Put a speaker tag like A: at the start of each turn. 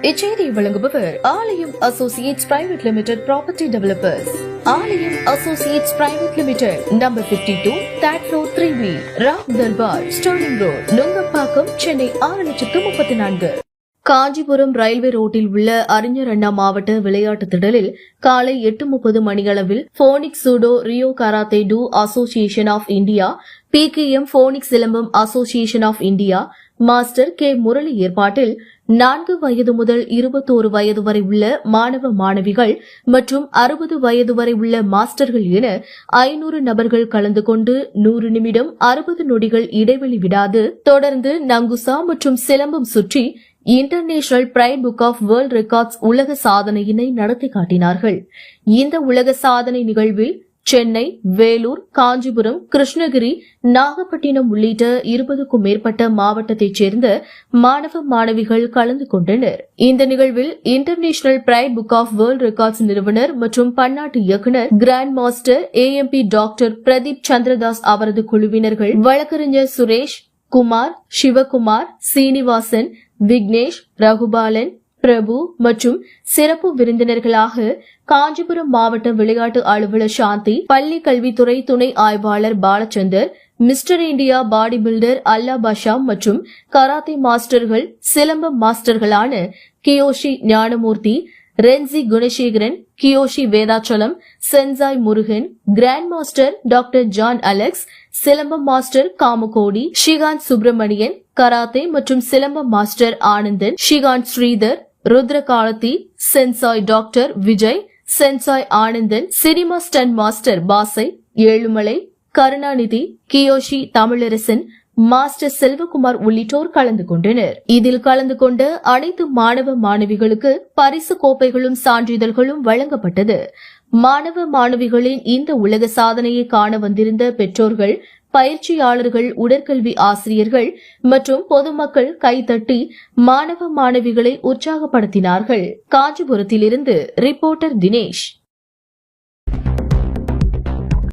A: இச்செய்தியை வழங்குபவர் Aalayam associates private limited property developers. Aalayam associates private limited, number 52, third floor 3B, Ram Darbar, Sterling road, Nungambakkam, Chennai 6,34,000. Kanchipuram railway ரோட்டில் உள்ள அறிஞர் அண்ணா மாவட்ட விளையாட்டு திடலில் காலை 8:30 மணியளவில் Phoenix Shudo Ryu karate do association of India, PKM Phoenix silambam association of India, master K Murali ஏற்பாட்டில் 4 வயது முதல் 21 வயது வரை உள்ள மாணவ மாணவிகள் மற்றும் 60 வயது வரை உள்ள மாஸ்டர்கள் என 500 நபர்கள் கலந்து கொண்டு 100 நிமிடம் 60 நொடிகள் இடைவெளி விடாது தொடர்ந்து நங்குசா மற்றும் சிலம்பம் சுற்றி international bright book of world records உலக சாதனையினை நடத்தி காட்டினார்கள். இந்த உலக சாதனை நிகழ்வில் சென்னை, வேலூர், காஞ்சிபுரம், கிருஷ்ணகிரி, நாகப்பட்டினம் உள்ளிட்ட 20க்கும் மேற்பட்ட மாவட்டத்தைச் சேர்ந்த மாணவ மாணவிகள் கலந்து கொண்டனர். இந்த நிகழ்வில் international bright book of world records நிறுவனர் மற்றும் பன்னாட்டு இயக்குநர் grand master AMP doctor Pradeep Chandradas அவரது குழுவினர்கள், வழக்கறிஞர் சுரேஷ், குமார், சிவகுமார், சீனிவாசன், விக்னேஷ், ரகுபாலன், பிரபு மற்றும் சிறப்பு விருந்தினர்களாக காஞ்சிபுரம் மாவட்ட விளையாட்டு அலுவலர் சாந்தி, பள்ளி கல்வித்துறை துணை ஆய்வாளர் Balachander, mister India body builder Alla Basha மற்றும் கராத்தே மாஸ்டர்கள், சிலம்பம் மாஸ்டர்களான kyoshi Gnanamoorthy, renshi Gunasekaran, kyoshi Vedachalam, sensei Murugan, grand master doctor John Alex, silambam master Kamakodi, ஷிகாந்த் சுப்பிரமணியன், கராத்தே மற்றும் சிலம்பம் மாஸ்டர் ஆனந்தன், ஷிகாந்த் ஸ்ரீதர், ருத்ரகாலத்தி, sensei doctor Vijay, sensei Anandan, cinema stunt master பாசை, ஏழுமலை, கருணாநிதி, கியோஷி தமிழரசன், மாஸ்டர் செல்வகுமார் உள்ளிட்டோர் கலந்து கொண்டனர். இதில் கலந்து கொண்ட அனைத்து மாணவ மாணவிகளுக்கு பரிசு கோப்பைகளும் சான்றிதழ்களும் வழங்கப்பட்டது. மாணவ மாணவிகளின் இந்த உலக சாதனையை காண வந்திருந்த பெற்றோர்கள், பயிற்சியாளர்கள், உடற்கல்வி ஆசிரியர்கள் மற்றும் பொதுமக்கள் கைதட்டி மாணவ மாணவிகளை உற்சாகப்படுத்தினார்கள். காஞ்சிபுரத்திலிருந்து ரிப்போர்ட்டர் தினேஷ்.